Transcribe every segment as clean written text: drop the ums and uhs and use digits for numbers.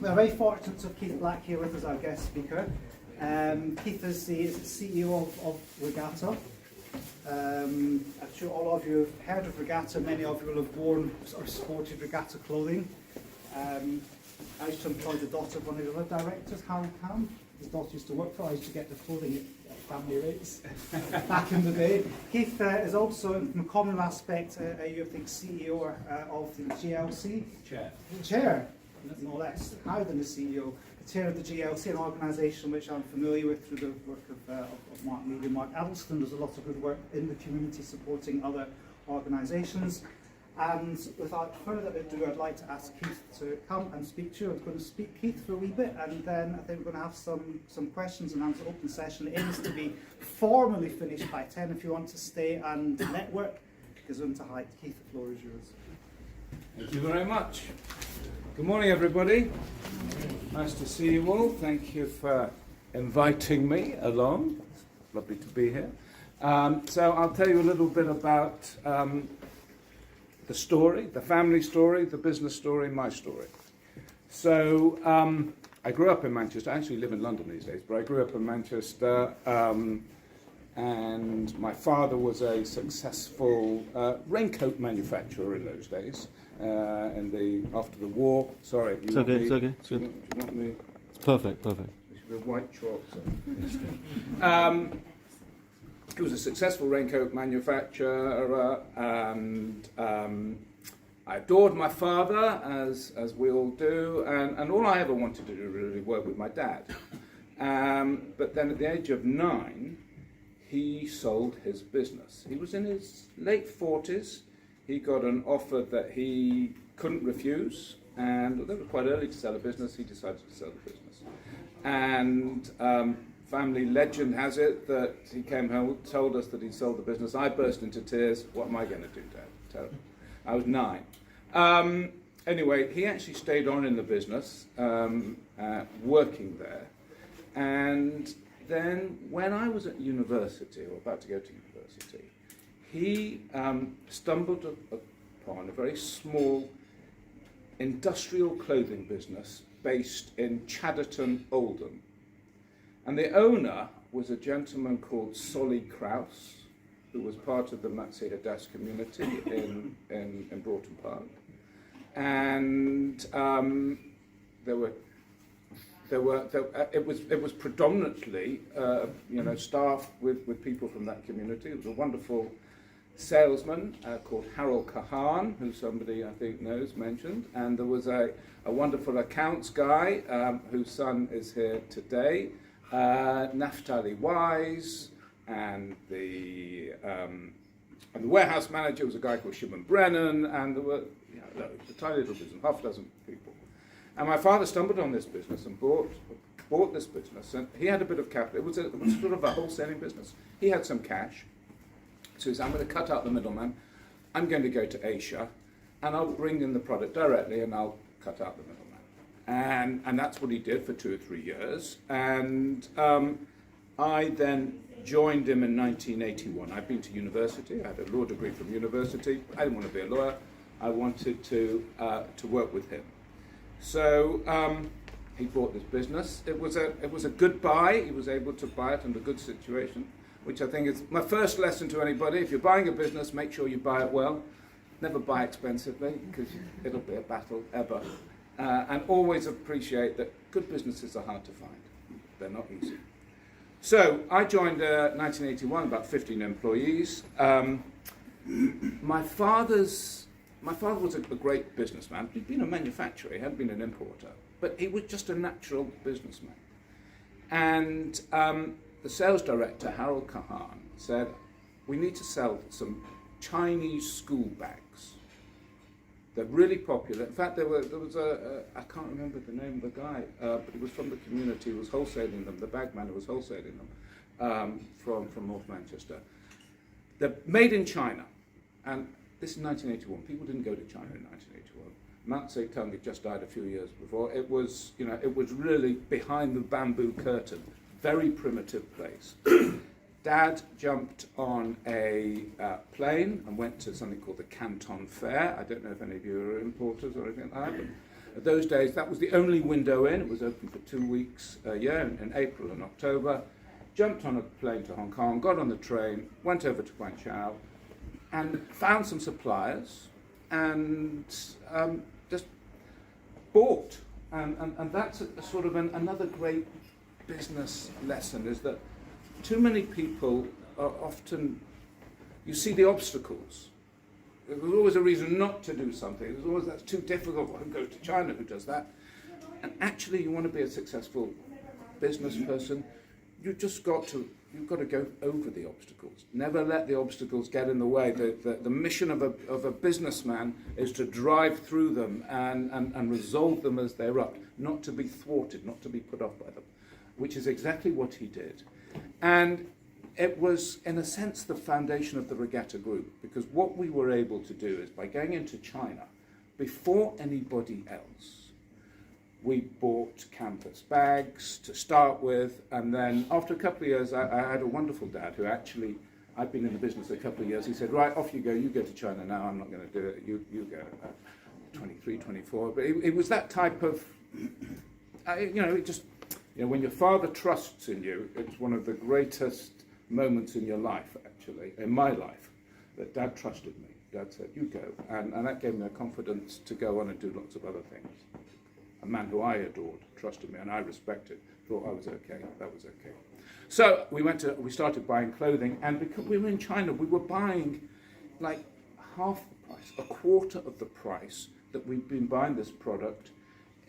We're very fortunate to have Keith Black here with us, our guest speaker. Keith is the CEO of Regatta. I'm sure all of you have heard of Regatta. Many of you will have worn or sported Regatta clothing. I used to employ the daughter of one of the other directors, Harold Cam. His daughter used to work for. I used to get the clothing at family rates back in the day. Keith is also, from a common aspect, you think CEO of the GLC? Chair, no less, higher than the CEO. Chair of the GLC, an organisation which I'm familiar with through the work of Mark Media. Mark Addleston does a lot of good work in the community supporting other organisations. And without further ado, I'd like to ask Keith to come and speak to you. I'm going to speak Keith for a wee bit, and then I think we're going to have some questions and answer open session. It aims to be formally finished by 10. If you want to stay and network, gazoon to height. Keith, the floor is yours. Thank you very much. Good morning, everybody. Nice to see you all. Thank you for inviting me along. It's lovely to be here. So I'll tell you a little bit about the story, the family story, the business story, my story. So I grew up in Manchester. I actually live in London these days, but I grew up in Manchester, and my father was a successful raincoat manufacturer in those days. After the war. Sorry. It's okay. It's good. You want me? It's perfect. We should have white chalks. He was a successful raincoat manufacturer, and I adored my father, as we all do, and all I ever wanted to do was really work with my dad. But then at the age of 9, he sold his business. He was in his late 40s. He got an offer that he couldn't refuse, and although it was quite early to sell a business, he decided to sell the business. And family legend has it that he came home, told us that he sold the business. I burst into tears. What am I going to do, Dad? Terrible. I was 9. Anyway, he actually stayed on in the business, working there. And then when I was at university, or about to go to university, he stumbled upon a very small industrial clothing business based in Chadderton, Oldham. And the owner was a gentleman called Solly Krause, who was part of the Matsi Hadass community in Broughton Park. And it was predominantly staffed with people from that community. It was a wonderful salesman called Harold Kahan, who somebody I think mentioned, and there was a wonderful accounts guy whose son is here today, Naftali Wise, and the warehouse manager was a guy called Shimon Brennan, and there were a tiny little business, half a dozen people. And my father stumbled on this business and bought this business, and he had a bit of capital. It was sort of a wholesaling business. He had some cash. So he said, I'm going to cut out the middleman. I'm going to go to Asia, and I'll bring in the product directly, and I'll cut out the middleman. And that's what he did for 2 or 3 years. And I then joined him in 1981. I'd been to university. I had a law degree from university. I didn't want to be a lawyer. I wanted to work with him. So he bought this business. It was a good buy. He was able to buy it in a good situation, which I think is my first lesson to anybody. If you're buying a business, make sure you buy it well. Never buy expensively, because it'll be a battle ever. And always appreciate that good businesses are hard to find. They're not easy. So I joined 1981, about 15 employees. My father was a great businessman. He'd been a manufacturer, he hadn't been an importer, but he was just a natural businessman. And the sales director, Harold Kahan, said, we need to sell some Chinese school bags. They're really popular. In fact, there was I can't remember the name of the guy, but he was from the community who was wholesaling them, the bag man who was wholesaling them from North Manchester. They're made in China. And this is 1981. People didn't go to China in 1981. Mao Zedong had just died a few years before. It was really behind the bamboo curtain. Very primitive place. Dad jumped on a plane and went to something called the Canton Fair. I don't know if any of you are importers or anything like that, At those days, that was the only window in. It was open for 2 weeks a year, in April and October. Jumped on a plane to Hong Kong, got on the train, went over to Guangzhou, and found some suppliers, and just bought. And that's a sort of another great business lesson, is that too many people are often, you see the obstacles. There's always a reason not to do something. There's always, that's too difficult. Who goes to China? Who does that? And actually, you want to be a successful business person, you've got to go over the obstacles. Never let the obstacles get in the way. The mission of a businessman is to drive through them and resolve them as they erupt, not to be thwarted, not to be put off by them, which is exactly what he did. And it was, in a sense, the foundation of the Regatta Group, because what we were able to do is, by going into China, before anybody else, we bought canvas bags to start with, and then after a couple of years, I had a wonderful dad who actually, I'd been in the business a couple of years, he said, right, off you go to China now, I'm not going to do it, you go. 23, 24, but it was that type of, when your father trusts in you, it's one of the greatest moments in your life, actually, in my life, that Dad trusted me. Dad said, you go. And that gave me the confidence to go on and do lots of other things. A man who I adored trusted me, and I respected, thought I was okay, that was okay. So we started buying clothing, and because we were in China, we were buying like half the price, a quarter of the price that we'd been buying this product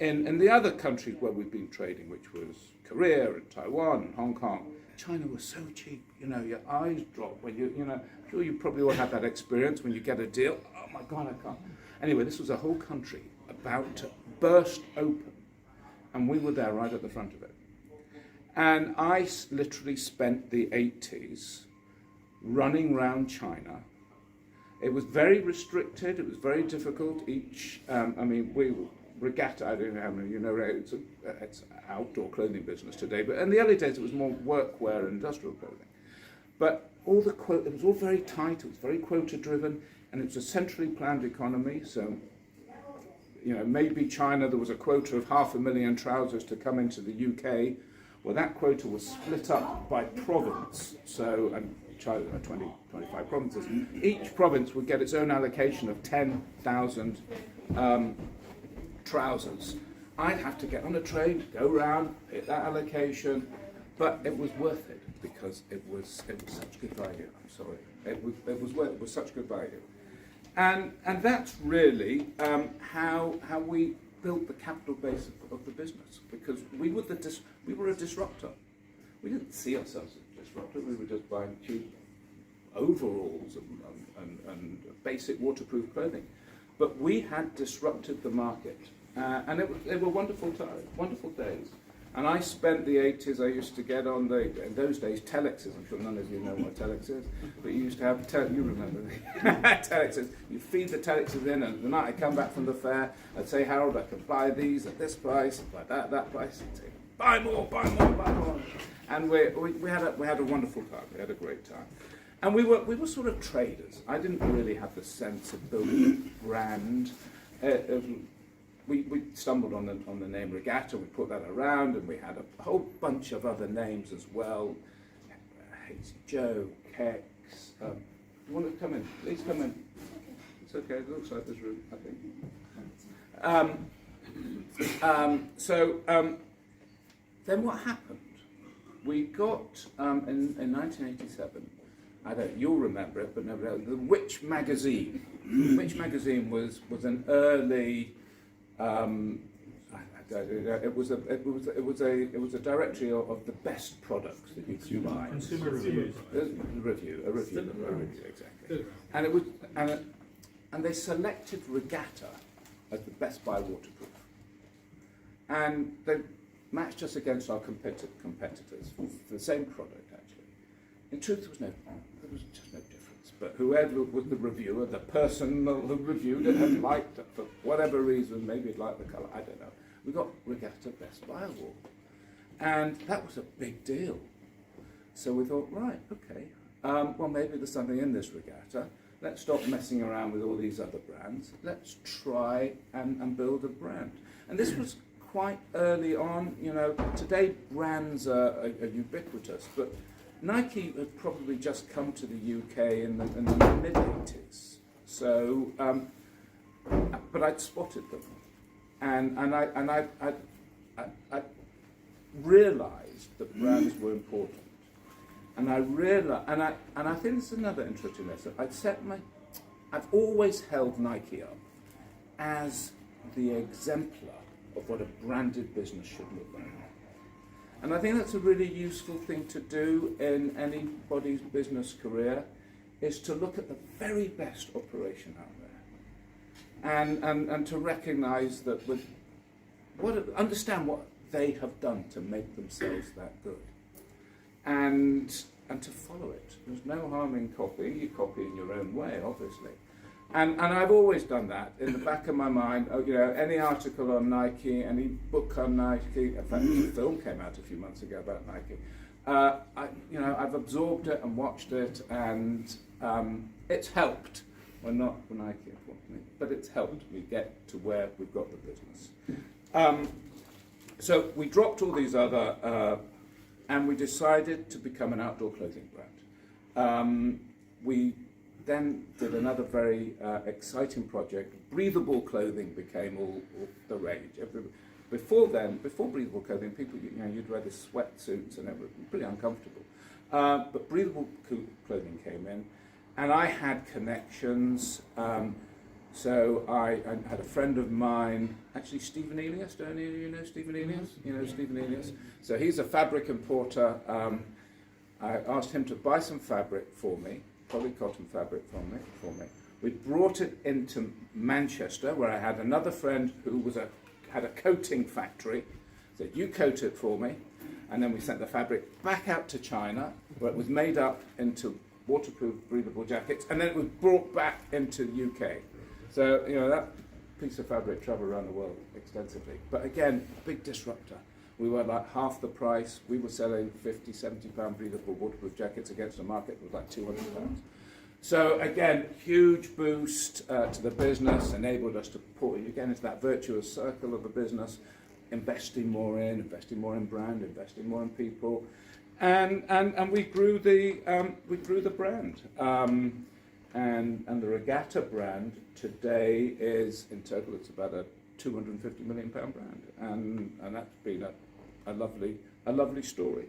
in the other countries where we've been trading, which was Korea and Taiwan and Hong Kong. China was so cheap, your eyes drop when I'm sure you probably all have that experience when you get a deal. Oh my God, I can't. Anyway, this was a whole country about to burst open, and we were there right at the front of it. And I literally spent the 80s running around China. It was very restricted, it was very difficult. Regatta, I don't know how many you know, it's an outdoor clothing business today, but in the early days it was more workwear and industrial clothing. But it was all very tight, it was very quota driven, and it was a centrally planned economy. So, maybe China, there was a quota of 500,000 trousers to come into the UK. Well, that quota was split up by province. So, and China, 25 provinces. Each province would get its own allocation of 10,000 trousers. I'd have to get on a train, go round, hit that allocation, but it was worth it because it was such good value. I'm sorry, it was such good value, and that's really how we built the capital base of the business, because we were a disruptor. We didn't see ourselves as a disruptor. We were just buying cheap overalls and basic waterproof clothing, but we had disrupted the market. And they were wonderful days. And I spent the 80s, I used to get on in those days, telexes. I'm sure none of you know what telex is, but you used to have, you remember telexes. You feed the telexes in, and the night I come back from the fair, I'd say, Harold, I can buy these at this price, buy that price. I'd say, buy more. And we had a wonderful time, we had a great time. And we were sort of traders. I didn't really have the sense of building a brand. We stumbled on the name Regatta, we put that around, and we had a whole bunch of other names as well. Hazy Joe, Kex. You want to come in? Please come in. It's okay, it looks like this room, I think. Then what happened? We got, in 1987, you'll remember it, but nobody else, the Which magazine. Which magazine was an early, it was a directory of the best products that you could buy. Consumer reviews. A review, exactly. And they selected Regatta as the best buy waterproof, and they matched us against our competitors for the same product. Actually, in truth, there was just no difference. But whoever was the reviewer, the person who reviewed it had liked it for whatever reason, maybe it liked the colour, I don't know. We got Regatta Best Buy Award. And that was a big deal. So we thought, right, okay, well maybe there's something in this Regatta. Let's stop messing around with all these other brands. Let's try and build a brand. And this was quite early on. You know, today brands are ubiquitous, but Nike had probably just come to the UK in the mid-80s. So, but I'd spotted them, and I realised that brands were important, and I think this is another interesting lesson. I've always held Nike up as the exemplar of what a branded business should look like. And I think that's a really useful thing to do in anybody's business career, is to look at the very best operation out there, and to recognise that understand what they have done to make themselves that good, and to follow it. There's no harm in copying. You copy in your own way, obviously. And I've always done that in the back of my mind. You know, any article on Nike, any book on Nike. In fact, a film came out a few months ago about Nike. I've absorbed it and watched it, and it's helped. Well, not for Nike, unfortunately, but it's helped me get to where we've got the business. So we dropped all these other, and we decided to become an outdoor clothing brand. We then did another very exciting project. Breathable clothing became all the rage. Before breathable clothing, people, you'd wear the sweatsuits and it was pretty uncomfortable. But breathable clothing came in, and I had connections. So I had a friend of mine, actually Stephen Elias. Don't you know Stephen Elias? You know Stephen Elias. So he's a fabric importer. I asked him to buy some fabric for me. Probably cotton fabric for me. We brought it into Manchester, where I had another friend who had a coating factory. Said, you coat it for me. And then we sent the fabric back out to China, where it was made up into waterproof, breathable jackets, and then it was brought back into the UK. So, that piece of fabric traveled around the world extensively. But again, a big disruptor. We were like half the price. We were selling £50, £70 breathable waterproof jackets against a market that was like £200. So again, huge boost to the business, enabled us to put again into that virtuous circle of the business, investing more in brand, investing more in people, and we grew the brand. And the Regatta brand today is, in total, it's about a £250 million brand, and that's been a lovely story.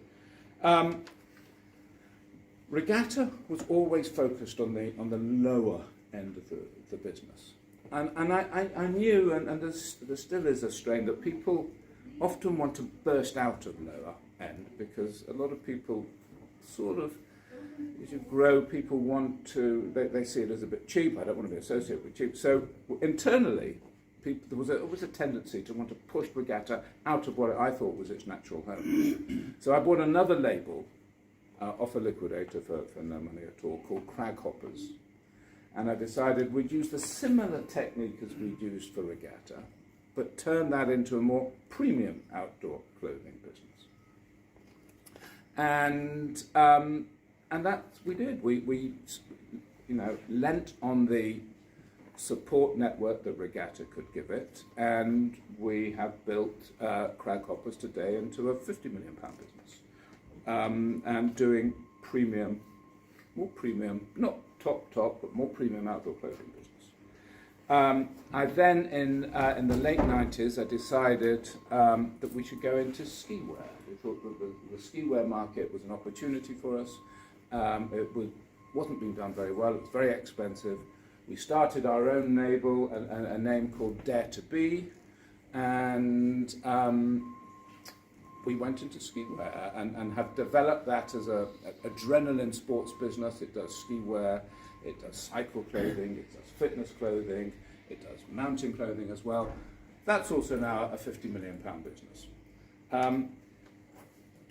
Regatta was always focused on the lower end of the business, and I knew, and there still is a strain that people often want to burst out of lower end, because a lot of people sort of, as you grow, people want to, they see it as a bit cheap. I don't want to be associated with cheap. So internally, there was a tendency to want to push Regatta out of what I thought was its natural home. So I bought another label off a liquidator for no money at all, called Crag Hoppers. And I decided we'd use the similar technique as we'd used for Regatta, but turn that into a more premium outdoor clothing business. And that we did. We lent on the support network that Regatta could give it, and we have built Crag Hoppers today into a £50 million business, and doing more premium, not top, but more premium outdoor clothing business. I then, in the late 90s, I decided that we should go into ski wear. We thought that the ski wear market was an opportunity for us. It wasn't being done very well. It was very expensive. We started our own label, a name called Dare to Be, and we went into ski wear and have developed that as an adrenaline sports business. It does ski wear, it does cycle clothing, it does fitness clothing, it does mountain clothing as well. That's also now a £50 million business.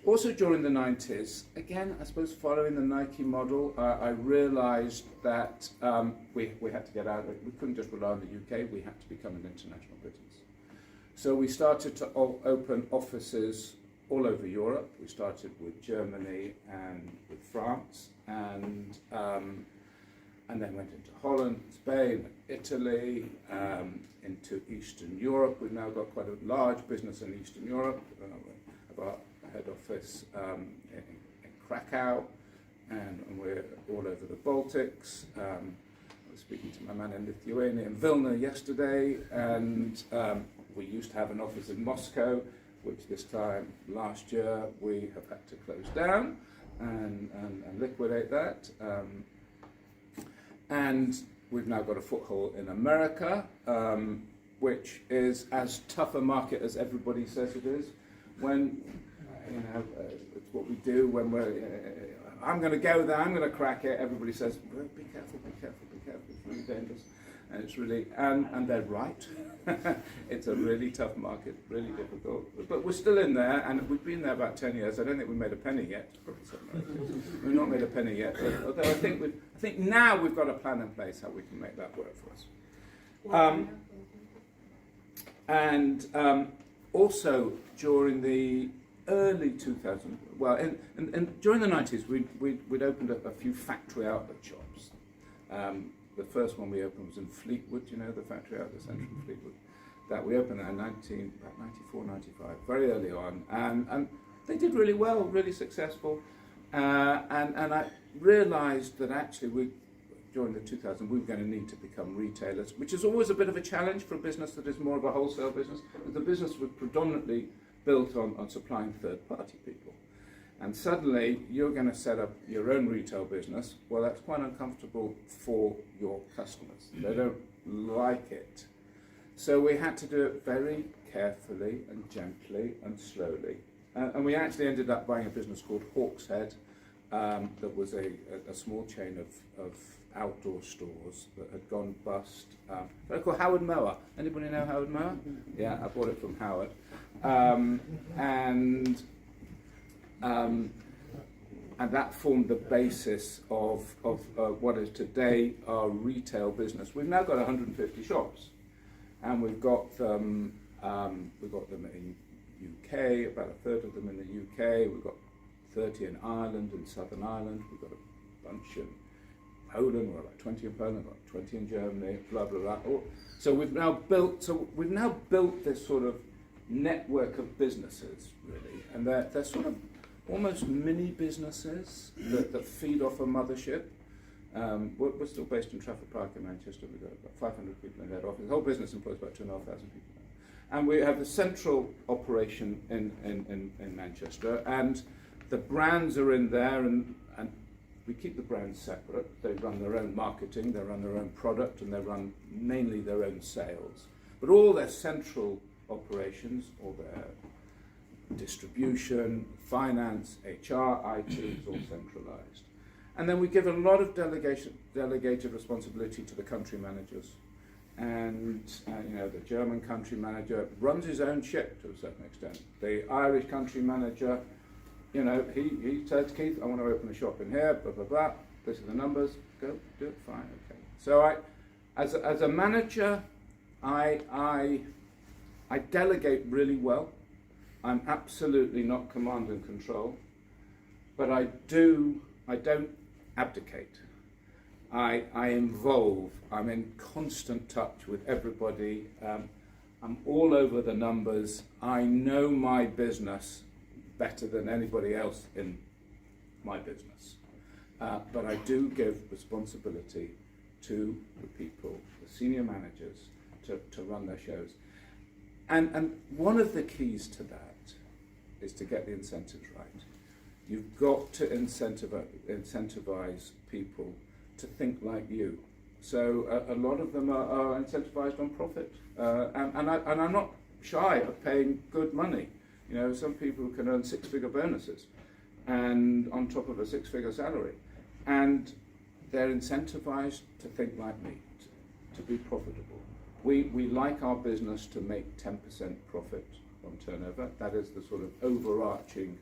Also during the 90s, again, I suppose following the Nike model, I realised that we had to get out of it. We couldn't just rely on the UK, we had to become an international business. So we started to open offices all over Europe. We started with Germany and with France, and and then went into Holland, Spain, Italy, into Eastern Europe. We've now got quite a large business in Eastern Europe. We have our head office in Krakow, and we're all over the Baltics. I was speaking to my man in Lithuania in Vilna yesterday, and we used to have an office in Moscow, which this time last year we have had to close down and liquidate that. And we've now got a foothold in America, which is as tough a market as everybody says it is. When, it's what we do when we're, I'm going to go there, I'm going to crack it, everybody says, well, be careful, be careful, be careful, it's really dangerous. And it's really, and they're right. It's a really tough market, really difficult. But we're still in there, and we've been there about 10 years. I don't think we've made a penny yet. We've not made a penny yet. Although I think now we've got a plan in place how we can make that work for us. Also during the early 2000s, well, during the 90s, we'd opened up a few factory outlet shops. The first one we opened was in Fleetwood, the factory outlet centre in Fleetwood. That we opened there in about 94, 95, very early on. And they did really well, really successful. And I realised that actually during the 2000s, we were going to need to become retailers, which is always a bit of a challenge for a business that is more of a wholesale business. The business was predominantly built on supplying third-party people. And suddenly, you're going to set up your own retail business. Well, that's quite uncomfortable for your customers. They don't like it. So we had to do it very carefully and gently and slowly. And we actually ended up buying a business called Hawkshead, that was a small chain of outdoor stores that had gone bust. They're called Howard Mower. Anybody know Howard Mower? Yeah, I bought it from Howard. And that formed the basis of what is today our retail business. We've now got 150 shops, and we've got them in UK, about a third of them in the UK. We've got 30 in Ireland, in Southern Ireland. We've got a bunch in Poland. We've got like 20 in Poland. We've got 20 in Germany. Blah blah blah. So we've now built this sort of network of businesses, really, and they're sort of almost mini businesses that feed off a mothership. We're still based in Trafford Park in Manchester. We've got about 500 people in that office. The whole business employs about 2,500 people now. And we have the central operation in Manchester, and the brands are in there, and we keep the brands separate. They run their own marketing, they run their own product, and they run mainly their own sales. But all their central operations, all their distribution, finance, HR, IT is all centralised. And then we give a lot of delegated responsibility to the country managers. And the German country manager runs his own ship to a certain extent. The Irish country manager, he says, Keith, I want to open a shop in here, blah, blah, blah. This are the numbers. Go, do it, fine, okay. So as a manager, I delegate really well. I'm absolutely not command and control, but I don't abdicate. I involve. I'm in constant touch with everybody. I'm all over the numbers. I know my business better than anybody else in my business. But I do give responsibility to the people, the senior managers, to run their shows. And one of the keys to that is to get the incentives right. You've got to incentivize people to think like you. So a lot of them are incentivized on profit. And I'm not shy of paying good money. Some people can earn six-figure bonuses and on top of a six-figure salary. And they're incentivized to think like me, to be profitable. We like our business to make 10% profit on turnover. That is the sort of overarching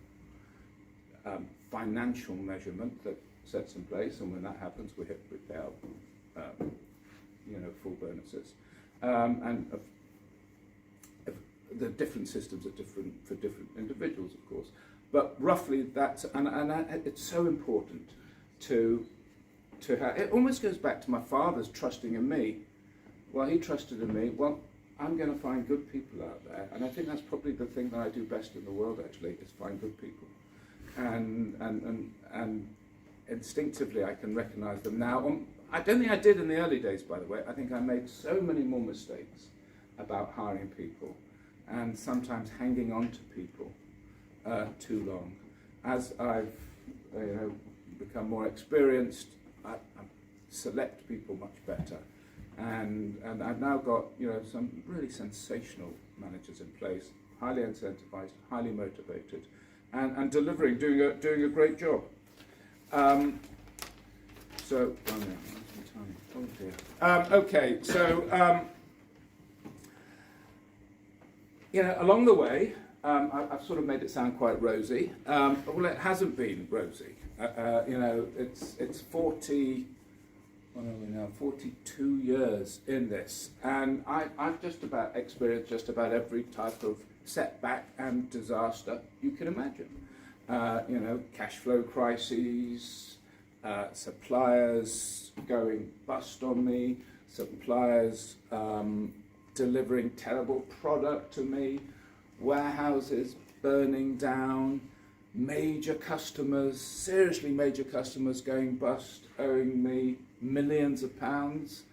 financial measurement that sets in place, and when that happens, we pay out full bonuses. And the different systems are different for different individuals, of course. But roughly that's, and it's so important to to have, it almost goes back to my father's trusting in me. Well, he trusted in me. Well, I'm going to find good people out there, and I think that's probably the thing that I do best in the world. Actually, is find good people, and instinctively I can recognise them now. I don't think I did in the early days, by the way. I think I made so many more mistakes about hiring people, and sometimes hanging on to people too long. As I've become more experienced, I select people much better. And I've now got some really sensational managers in place, highly incentivized, highly motivated, and delivering, doing a great job. Okay, so along the way, I've sort of made it sound quite rosy. Well, it hasn't been rosy. It's 42 years in this, and I've just about experienced just about every type of setback and disaster you can imagine. Cash flow crises, suppliers going bust on me, suppliers delivering terrible product to me, warehouses burning down, major customers, seriously major customers going bust, owing me millions of pounds,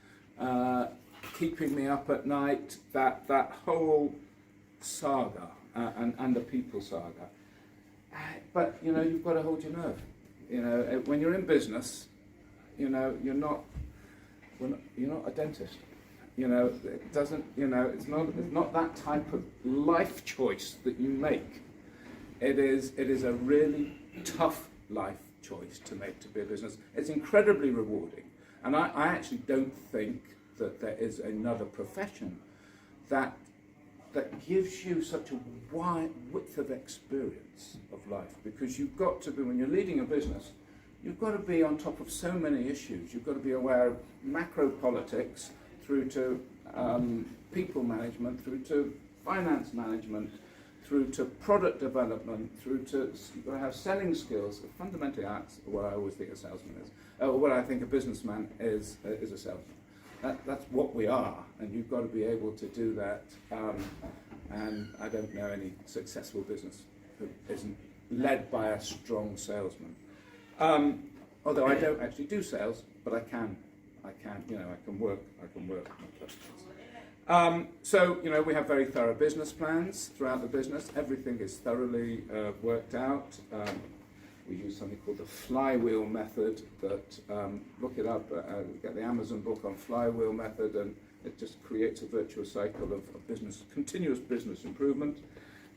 keeping me up at night, that whole saga, and the people saga. But you've got to hold your nerve. When you're in business, you're not a dentist. It doesn't. It's not that type of life choice that you make. It is a really tough life choice to make, to be a business. It's incredibly rewarding, and I actually don't think that there is another profession that gives you such a wide width of experience of life, because you've got to be, when you're leading a business, you've got to be on top of so many issues. You've got to be aware of macro politics, through to people management, through to finance management, through to product development, through to, you've got to have selling skills. Fundamentally, that's what I always think a salesman is. What I think a businessman is a salesman. That's what we are, and you've got to be able to do that. And I don't know any successful business who isn't led by a strong salesman. Although I don't actually do sales, but I can work with customers. So we have very thorough business plans throughout the business. Everything is thoroughly worked out. We use something called the flywheel method. Look it up. Get the Amazon book on flywheel method, and it just creates a virtuous cycle of continuous business improvement.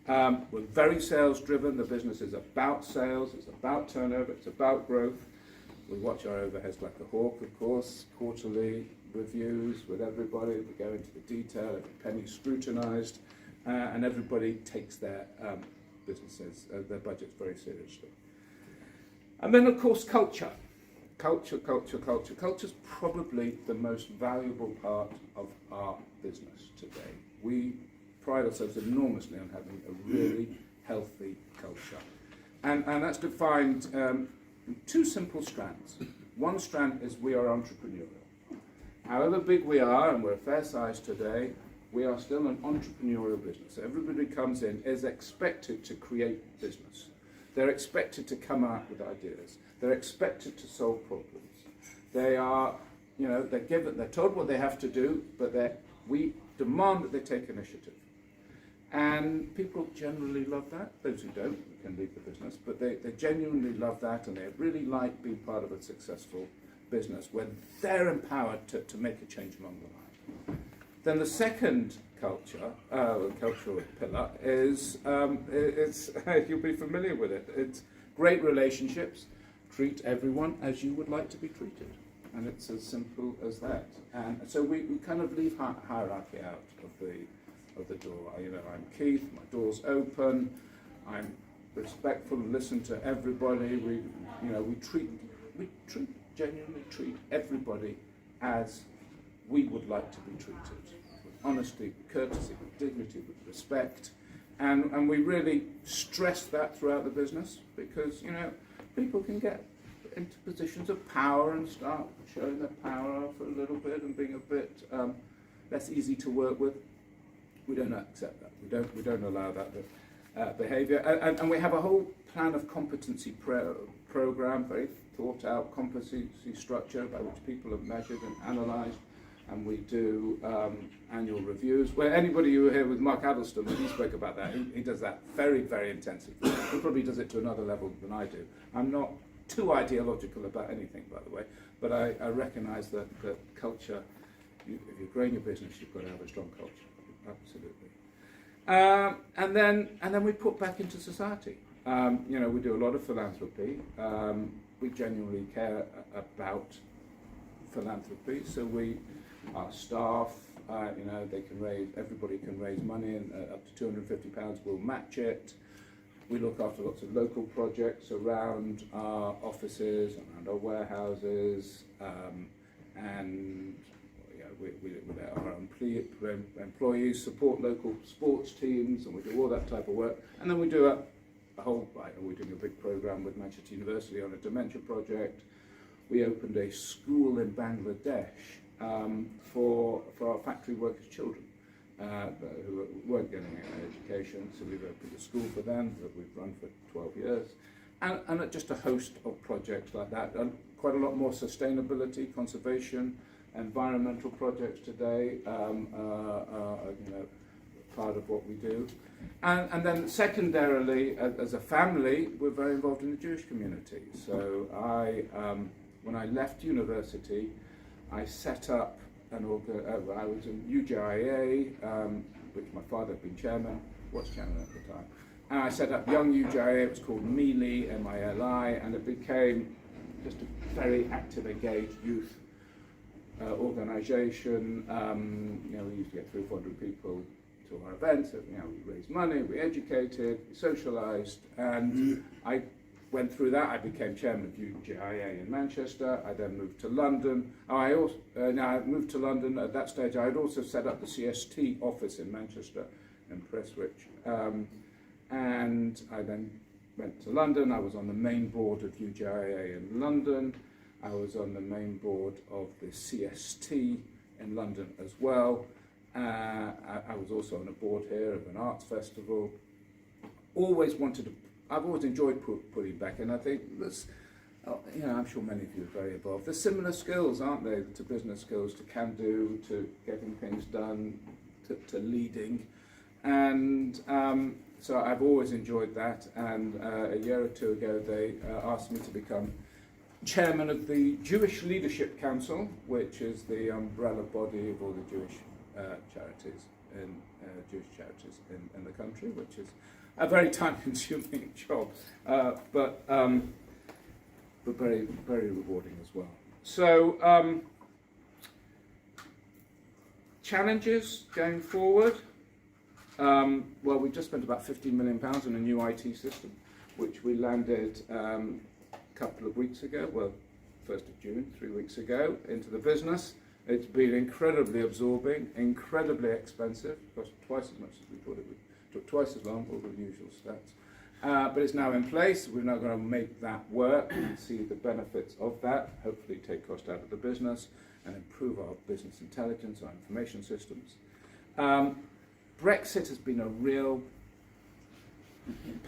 We're very sales driven. The business is about sales. It's about turnover. It's about growth. We watch our overheads like a hawk, of course. Quarterly reviews with everybody. We go into the detail. Every penny scrutinised, and everybody takes their businesses, their budgets very seriously. And then, of course, culture. Culture. Culture's probably the most valuable part of our business today. We pride ourselves enormously on having a really healthy culture. And that's defined in two simple strands. One strand is we are entrepreneurial. However big we are, and we're a fair size today, we are still an entrepreneurial business. Everybody comes in is expected to create business. They're expected to come out with ideas. They're expected to solve problems. They are, they're told what they have to do, but we demand that they take initiative. And people generally love that. Those who don't can leave the business, but they genuinely love that, and they really like being part of a successful business where they're empowered to make a change along the line. Then the second cultural pillar is, you'll be familiar with it. It's great relationships. Treat everyone as you would like to be treated. And it's as simple as that. And so we kind of leave hierarchy out of the door. I'm Keith, my door's open, I'm respectful and listen to everybody. We genuinely treat everybody as we would like to be treated. Honesty, courtesy, with dignity, with respect, and we really stress that throughout the business, because people can get into positions of power and start showing their power off a little bit and being a bit less easy to work with. We don't accept that. We don't allow that behaviour. And we have a whole plan of competency program, very thought out competency structure by which people are measured and analysed. And we do annual reviews, where anybody who were here with Mark Addleston, when he spoke about that, he does that very, very intensively. He probably does it to another level than I do. I'm not too ideological about anything, by the way, but I recognise that culture, if you're growing your business, you've got to have a strong culture, absolutely. And then we put back into society. We do a lot of philanthropy. We genuinely care about philanthropy, so our staff, everybody can raise money, and up to £250 we'll match it. We look after lots of local projects around our offices, around our warehouses, and we let our employees support local sports teams, and we do all that type of work. And then we do we're doing a big program with Manchester University on a dementia project. We opened a school in Bangladesh for our factory workers' children who weren't getting an education, so we've opened a school for them that we've run for 12 years, and just a host of projects like that, and quite a lot more sustainability, conservation, environmental projects today part of what we do. And then secondarily, as a family, we're very involved in the Jewish community. So when I left university, I set up I was in UJIA, which my father had been chairman, was chairman at the time. And I set up Young UJIA, it was called MILI, M-I-L-I, and it became just a very active, engaged youth organisation. We used to get 300 or 400 people to our events. We raised money, we educated, we socialised, and I went through that. I became chairman of UJIA in Manchester. I then moved to London. I moved to London. At that stage, I had also set up the CST office in Manchester, in Prestwich. And I then went to London. I was on the main board of UJIA in London. I was on the main board of the CST in London as well. I was also on a board here of an arts festival. I've always enjoyed putting back, and I think this, I'm sure many of you are very involved. There's similar skills, aren't there, to business skills, to can-do, to getting things done, to leading. And so I've always enjoyed that, and a year or two ago they asked me to become chairman of the Jewish Leadership Council, which is the umbrella body of all the Jewish charities in the country, which is a very time-consuming job, but very, very rewarding as well. So, challenges going forward. Well, we've just spent about £15 million on a new IT system, which we landed a couple of weeks ago, 1st of June, 3 weeks ago, into the business. It's been incredibly absorbing, incredibly expensive, cost twice as much as we thought it would. Took twice as long, all the usual stats. But it's now in place. We're now going to make that work and see the benefits of that, hopefully take cost out of the business and improve our business intelligence, our information systems. Brexit has been a real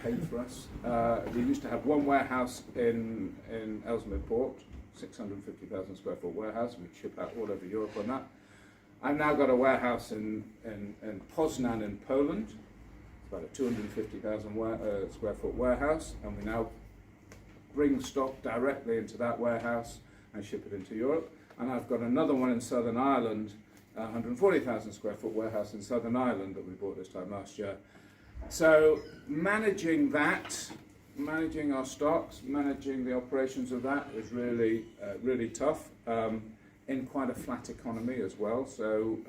pain for us. We used to have one warehouse in Ellesmere Port, 650,000 square foot warehouse, and we'd ship out all over Europe on that. I've now got a warehouse in Poznan in Poland. It's about a 250,000 square foot warehouse, and we now bring stock directly into that warehouse and ship it into Europe. And I've got another one in Southern Ireland, a 140,000 square foot warehouse in Southern Ireland that we bought this time last year. So managing that, managing our stocks, managing the operations of that is really, really tough in quite a flat economy as well. So,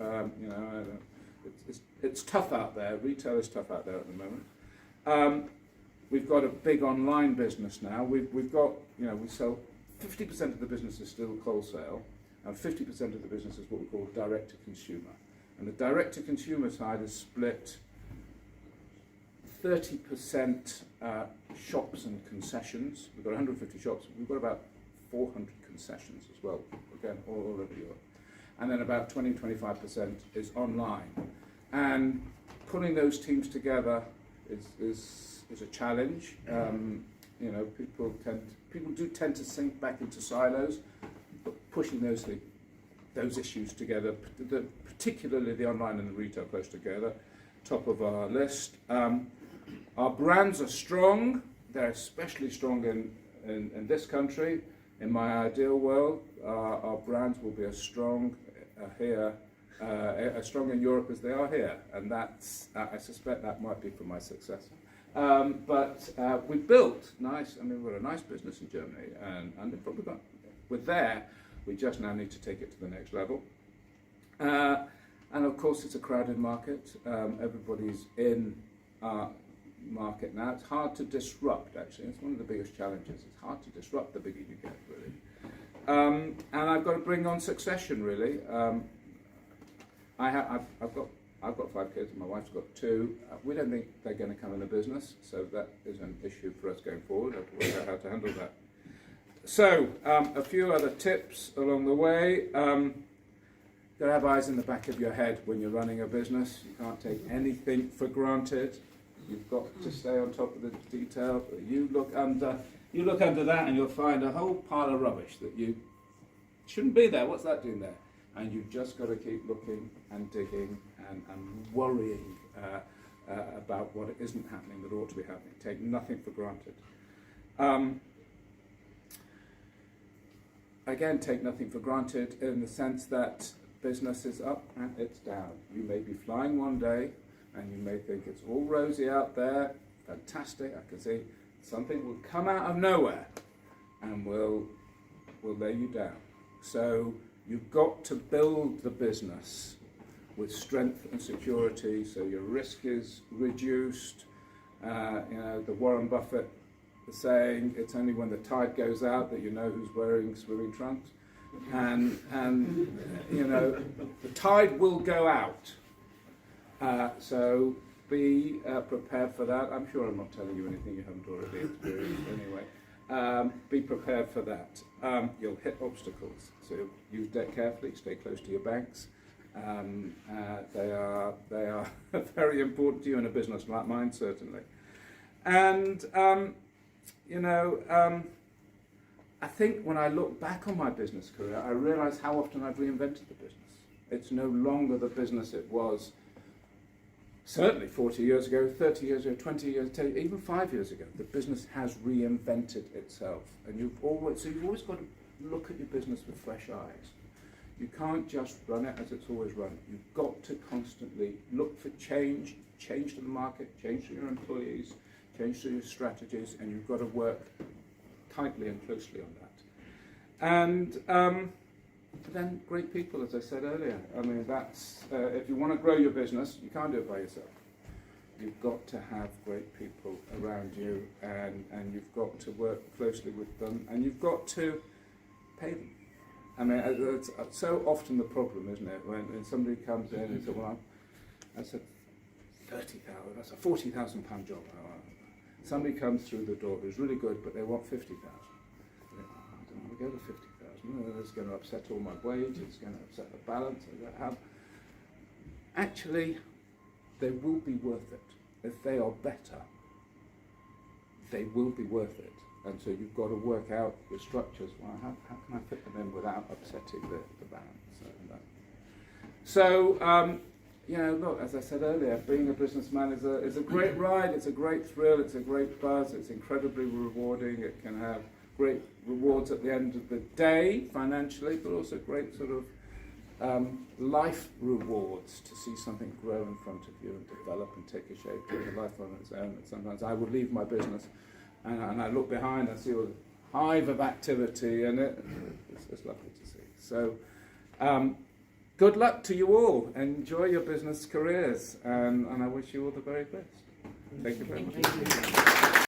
it's tough out there. Retail is tough out there at the moment. We've got a big online business now. We've got, we sell 50% of the business is still wholesale, and 50% of the business is what we call direct to consumer. And the direct to consumer side is split 30% shops and concessions. We've got 150 shops. We've got about 400 concessions as well, again, all over Europe. And then about 20-25% is online. And putting those teams together is a challenge. People do tend to sink back into silos, but pushing those issues together, particularly the online and the retail close together, top of our list. Our brands are strong. They're especially strong in this country. In my ideal world, our brands will be as strong here, as strong in Europe as they are here, and that's I suspect that might be for my successor. But we built nice. I mean, we're a nice business in Germany, and we're there. We just now need to take it to the next level. And of course, it's a crowded market. Everybody's in our market now. It's hard to disrupt, actually. It's one of the biggest challenges. It's hard to disrupt the bigger you get, really. And I've got to bring on succession, really. I've got 5 kids, and my wife's got 2. We don't think they're going to come in the business, so that is an issue for us going forward. I have to work out how to handle that. So, a few other tips along the way. Got to have eyes in the back of your head when you're running a business. You can't take anything for granted. You've got to stay on top of the detail. You look under that, and you'll find a whole pile of rubbish that you shouldn't be there. What's that doing there? And you've just got to keep looking and digging and worrying about what isn't happening that ought to be happening. Take nothing for granted. Again, take nothing for granted in the sense that business is up and it's down. You may be flying one day and you may think it's all rosy out there, fantastic, I can see something will come out of nowhere and will lay you down. So you've got to build the business with strength and security so your risk is reduced. The Warren Buffett saying it's only when the tide goes out that you know who's wearing swimming trunks, and the tide will go out, so be prepared for that. I'm sure I'm not telling you anything you haven't already experienced anyway. Be prepared for that. You'll hit obstacles, so use debt carefully, stay close to your banks. They are very important to you in a business like mine, certainly. And I think when I look back on my business career, I realise how often I've reinvented the business. It's no longer the business it was certainly 40 years ago, 30 years ago, 20 years, even 5 years ago. The business has reinvented itself. And you've always got to look at your business with fresh eyes. You can't just run it as it's always run. You've got to constantly look for change to the market, change to your employees, change to your strategies, and you've got to work tightly and closely on that. And then great people, as I said earlier. I mean, that's if you want to grow your business, you can't do it by yourself. You've got to have great people around you, and you've got to work closely with them, and you've got to pay them. I mean, it's so often the problem, isn't it, when somebody comes in and says, well, that's a 30,000, that's a £40,000 job. Somebody comes through the door who's really good, but they want 50,000. I don't want to go to 50,000. It's going to upset all my wage. It's going to upset the balance. Actually, they will be worth it. If they are better, they will be worth it. And so you've got to work out the structures. Well, how can I fit them in without upsetting the balance? So look, as I said earlier, being a businessman is a great ride. It's a great thrill. It's a great buzz. It's incredibly rewarding. It can have great rewards at the end of the day financially, but also great sort of life rewards to see something grow in front of you and develop and take a shape, take a life on its own. And sometimes I would leave my business and I look behind and see all the hive of activity, and it's lovely to see. So good luck to you all. Enjoy your business careers, and I wish you all the very best. Thank you very much.